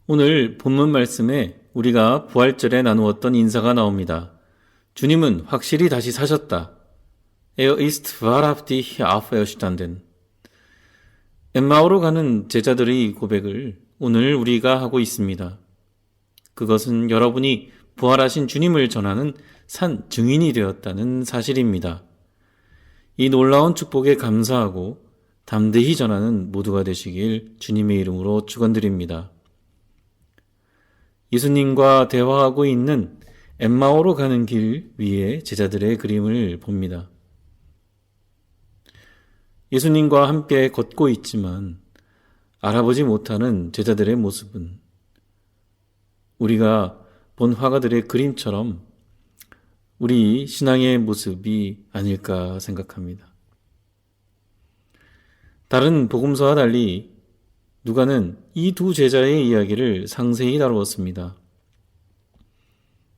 오늘 본문 말씀에 우리가 부활절에 나누었던 인사가 나옵니다. 주님은 확실히 다시 사셨다. Er ist wahrhaftig auferstanden. 엠마오로 가는 제자들의 고백을 오늘 우리가 하고 있습니다. 그것은 여러분이 부활하신 주님을 전하는 산 증인이 되었다는 사실입니다. 이 놀라운 축복에 감사하고 담대히 전하는 모두가 되시길 주님의 이름으로 축원드립니다. 예수님과 대화하고 있는 엠마오로 가는 길 위에 제자들의 그림을 봅니다. 예수님과 함께 걷고 있지만 알아보지 못하는 제자들의 모습은 우리가 본 화가들의 그림처럼 우리 신앙의 모습이 아닐까 생각합니다. 다른 복음서와 달리 누가는 이 두 제자의 이야기를 상세히 다루었습니다.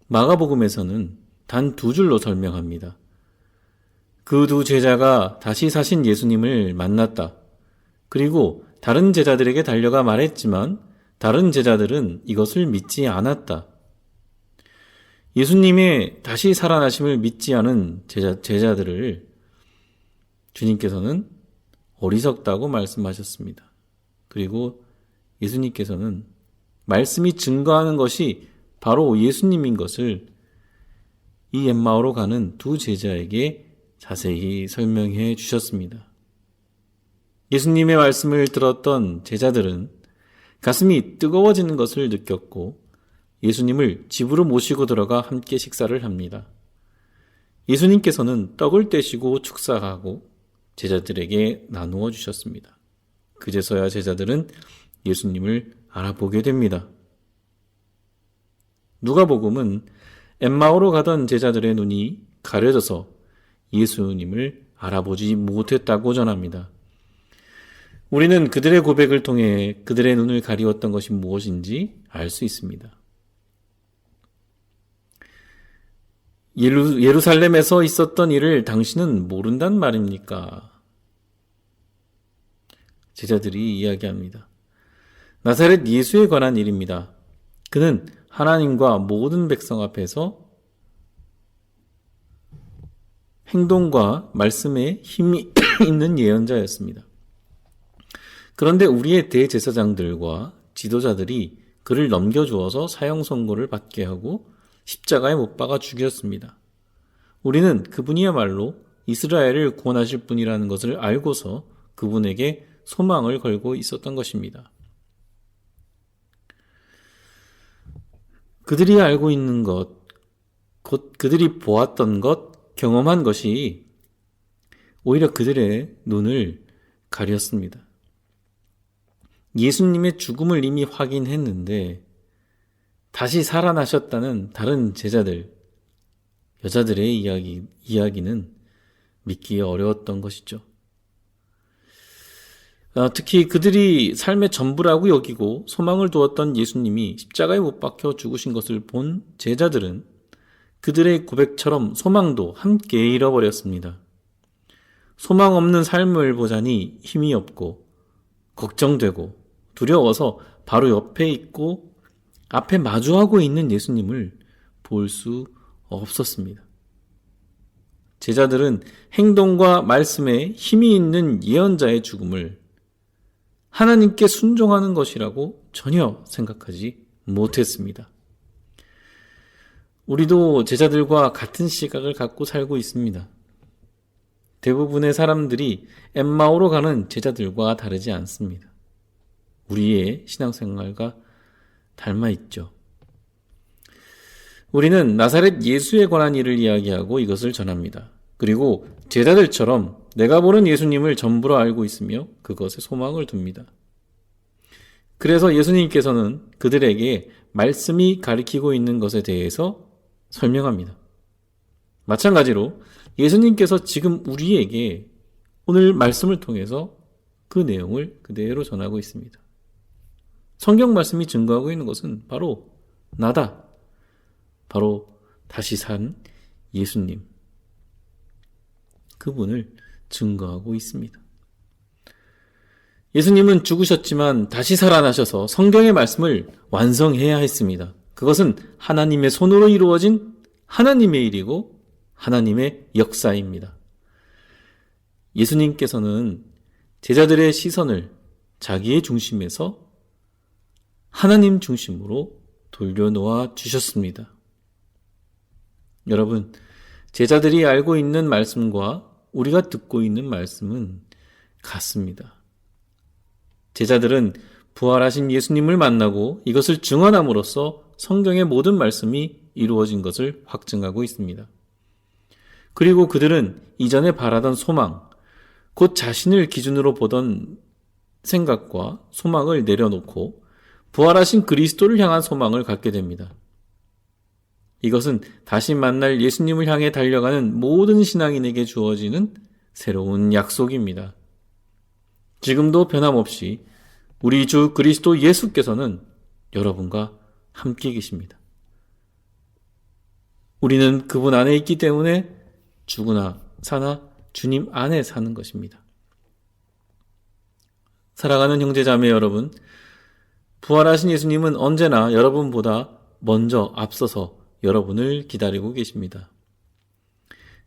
마가복음에서는 단 두 줄로 설명합니다. 그 두 제자가 다시 사신 예수님을 만났다. 그리고 다른 제자들에게 달려가 말했지만 다른 제자들은 이것을 믿지 않았다. 예수님의 다시 살아나심을 믿지 않은 제자들을 주님께서는 어리석다고 말씀하셨습니다. 그리고 예수님께서는 말씀이 증거하는 것이 바로 예수님인 것을 이 엠마오로 가는 두 제자에게 자세히 설명해 주셨습니다. 예수님의 말씀을 들었던 제자들은 가슴이 뜨거워지는 것을 느꼈고 예수님을 집으로 모시고 들어가 함께 식사를 합니다. 예수님께서는 떡을 떼시고 축사하고 제자들에게 나누어 주셨습니다. 그제서야 제자들은 예수님을 알아보게 됩니다. 누가복음은 엠마오로 가던 제자들의 눈이 가려져서 예수님을 알아보지 못했다고 전합니다. 우리는 그들의 고백을 통해 그들의 눈을 가리웠던 것이 무엇인지 알 수 있습니다. 예루살렘에서 있었던 일을 당신은 모른단 말입니까? 제자들이 이야기합니다. 나사렛 예수에 관한 일입니다. 그는 하나님과 모든 백성 앞에서 행동과 말씀에 힘이 있는 예언자였습니다. 그런데 우리의 대제사장들과 지도자들이 그를 넘겨주어서 사형 선고를 받게 하고 십자가에 못 박아 죽였습니다. 우리는 그분이야말로 이스라엘을 구원하실 분이라는 것을 알고서 그분에게 소망을 걸고 있었던 것입니다. 그들이 알고 있는 것, 곧 그들이 보았던 것, 경험한 것이 오히려 그들의 눈을 가렸습니다. 예수님의 죽음을 이미 확인했는데 다시 살아나셨다는 다른 제자들, 여자들의 이야기는 믿기 어려웠던 것이죠. 특히 그들이 삶의 전부라고 여기고 소망을 두었던 예수님이 십자가에 못 박혀 죽으신 것을 본 제자들은 그들의 고백처럼 소망도 함께 잃어버렸습니다. 소망 없는 삶을 보자니 힘이 없고 걱정되고 두려워서 바로 옆에 있고 앞에 마주하고 있는 예수님을 볼 수 없었습니다. 제자들은 행동과 말씀에 힘이 있는 예언자의 죽음을 하나님께 순종하는 것이라고 전혀 생각하지 못했습니다. 우리도 제자들과 같은 시각을 갖고 살고 있습니다. 대부분의 사람들이 엠마오로 가는 제자들과 다르지 않습니다. 우리의 신앙생활과 닮아 있죠. 우리는 나사렛 예수에 관한 일을 이야기하고 이것을 전합니다. 그리고 제자들처럼 내가 보는 예수님을 전부로 알고 있으며 그것에 소망을 둡니다. 그래서 예수님께서는 그들에게 말씀이 가리키고 있는 것에 대해서 설명합니다. 마찬가지로 예수님께서 지금 우리에게 오늘 말씀을 통해서 그 내용을 그대로 전하고 있습니다. 성경 말씀이 증거하고 있는 것은 바로 나다. 바로 다시 산 예수님. 그분을 증거하고 있습니다. 예수님은 죽으셨지만 다시 살아나셔서 성경의 말씀을 완성해야 했습니다. 그것은 하나님의 손으로 이루어진 하나님의 일이고 하나님의 역사입니다. 예수님께서는 제자들의 시선을 자기의 중심에서 하나님 중심으로 돌려놓아 주셨습니다. 여러분, 제자들이 알고 있는 말씀과 우리가 듣고 있는 말씀은 같습니다. 제자들은 부활하신 예수님을 만나고 이것을 증언함으로써 성경의 모든 말씀이 이루어진 것을 확증하고 있습니다. 그리고 그들은 이전에 바라던 소망, 곧 자신을 기준으로 보던 생각과 소망을 내려놓고 부활하신 그리스도를 향한 소망을 갖게 됩니다. 이것은 다시 만날 예수님을 향해 달려가는 모든 신앙인에게 주어지는 새로운 약속입니다. 지금도 변함없이 우리 주 그리스도 예수께서는 여러분과 함께 계십니다. 우리는 그분 안에 있기 때문에 죽으나 사나 주님 안에 사는 것입니다. 사랑하는 형제자매 여러분, 부활하신 예수님은 언제나 여러분보다 먼저 앞서서 여러분을 기다리고 계십니다.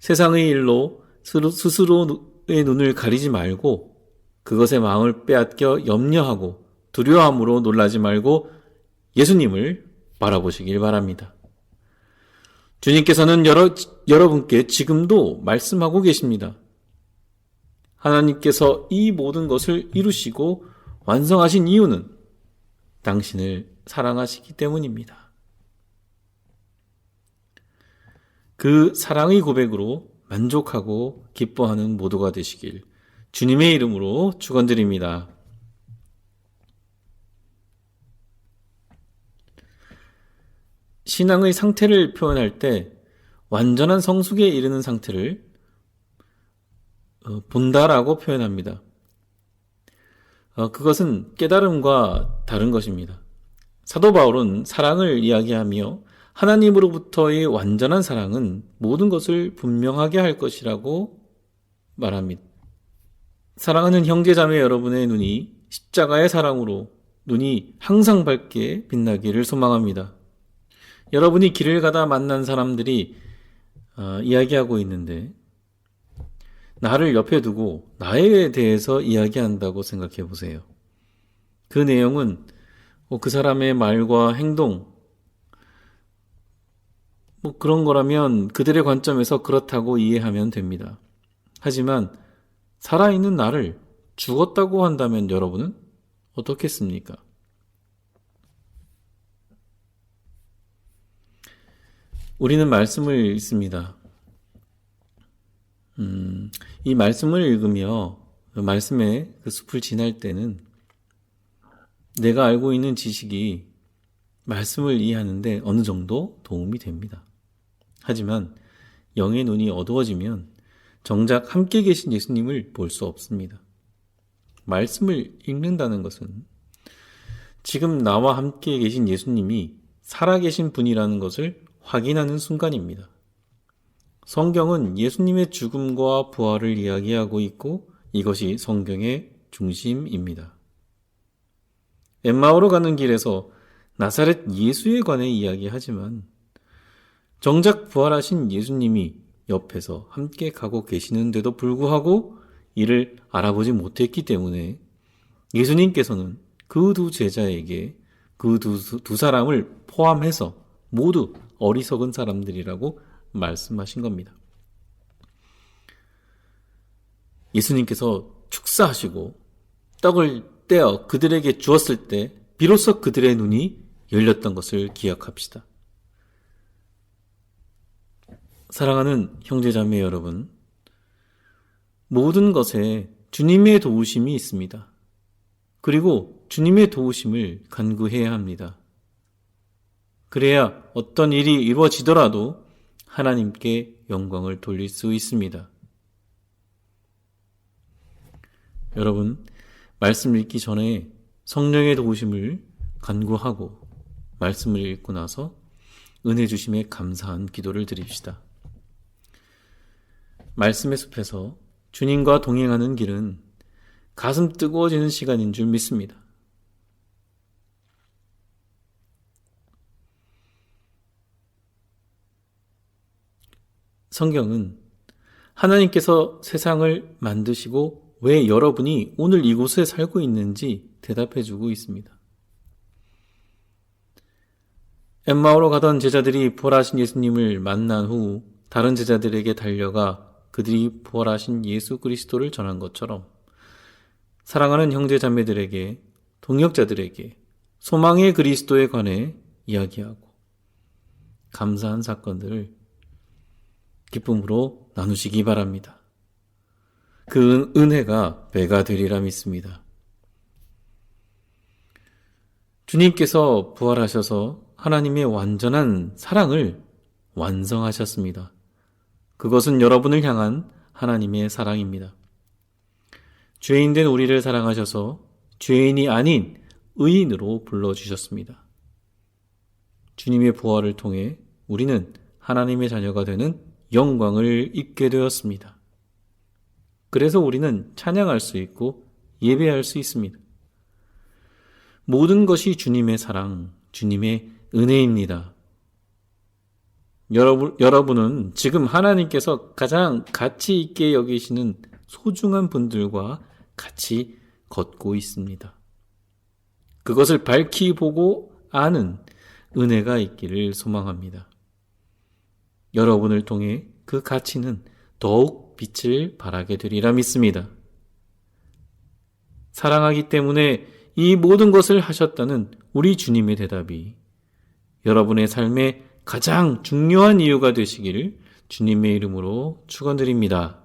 세상의 일로 스스로의 눈을 가리지 말고 그것의 마음을 빼앗겨 염려하고 두려움으로 놀라지 말고 예수님을 바라보시길 바랍니다. 주님께서는 여러분께 지금도 말씀하고 계십니다. 하나님께서 이 모든 것을 이루시고 완성하신 이유는 당신을 사랑하시기 때문입니다. 그 사랑의 고백으로 만족하고 기뻐하는 모두가 되시길 주님의 이름으로 축원드립니다. 신앙의 상태를 표현할 때 완전한 성숙에 이르는 상태를 본다라고 표현합니다. 그것은 깨달음과 다른 것입니다. 사도 바울은 사랑을 이야기하며 하나님으로부터의 완전한 사랑은 모든 것을 분명하게 할 것이라고 말합니다. 사랑하는 형제자매 여러분의 눈이 십자가의 사랑으로 눈이 항상 밝게 빛나기를 소망합니다. 여러분이 길을 가다 만난 사람들이 이야기하고 있는데 나를 옆에 두고 나에 대해서 이야기한다고 생각해 보세요. 그 내용은 그 사람의 말과 행동 그런 거라면 그들의 관점에서 그렇다고 이해하면 됩니다. 하지만 살아있는 나를 죽었다고 한다면 여러분은 어떻겠습니까? 우리는 말씀을 읽습니다. 이 말씀을 읽으며 말씀의 그 숲을 지날 때는 내가 알고 있는 지식이 말씀을 이해하는데 어느 정도 도움이 됩니다. 하지만 영의 눈이 어두워지면 정작 함께 계신 예수님을 볼 수 없습니다. 말씀을 읽는다는 것은 지금 나와 함께 계신 예수님이 살아계신 분이라는 것을 확인하는 순간입니다. 성경은 예수님의 죽음과 부활을 이야기하고 있고 이것이 성경의 중심입니다. 엠마오로 가는 길에서 나사렛 예수에 관해 이야기하지만 정작 부활하신 예수님이 옆에서 함께 가고 계시는데도 불구하고 이를 알아보지 못했기 때문에 예수님께서는 그 두 제자에게 그 두 사람을 포함해서 모두 어리석은 사람들이라고 말씀하신 겁니다. 예수님께서 축사하시고 떡을 떼어 그들에게 주었을 때 비로소 그들의 눈이 열렸던 것을 기억합시다. 사랑하는 형제자매 여러분, 모든 것에 주님의 도우심이 있습니다. 그리고 주님의 도우심을 간구해야 합니다. 그래야 어떤 일이 이루어지더라도 하나님께 영광을 돌릴 수 있습니다. 여러분, 말씀 읽기 전에 성령의 도우심을 간구하고 말씀을 읽고 나서 은혜 주심에 감사한 기도를 드립시다. 말씀의 숲에서 주님과 동행하는 길은 가슴 뜨거워지는 시간인 줄 믿습니다. 성경은 하나님께서 세상을 만드시고 왜 여러분이 오늘 이곳에 살고 있는지 대답해주고 있습니다. 엠마오로 가던 제자들이 부활하신 예수님을 만난 후 다른 제자들에게 달려가 그들이 부활하신 예수 그리스도를 전한 것처럼 사랑하는 형제 자매들에게, 동역자들에게 소망의 그리스도에 관해 이야기하고 감사한 사건들을 기쁨으로 나누시기 바랍니다. 그 은혜가 배가 되리라 믿습니다. 주님께서 부활하셔서 하나님의 완전한 사랑을 완성하셨습니다. 그것은 여러분을 향한 하나님의 사랑입니다. 죄인된 우리를 사랑하셔서 죄인이 아닌 의인으로 불러주셨습니다. 주님의 부활을 통해 우리는 하나님의 자녀가 되는 영광을 입게 되었습니다. 그래서 우리는 찬양할 수 있고 예배할 수 있습니다. 모든 것이 주님의 사랑, 주님의 은혜입니다. 여러분은 지금 하나님께서 가장 가치 있게 여기시는 소중한 분들과 같이 걷고 있습니다. 그것을 밝히 보고 아는 은혜가 있기를 소망합니다. 여러분을 통해 그 가치는 더욱 빛을 발하게 되리라 믿습니다. 사랑하기 때문에 이 모든 것을 하셨다는 우리 주님의 대답이 여러분의 삶의 가장 중요한 이유가 되시기를 주님의 이름으로 축원드립니다.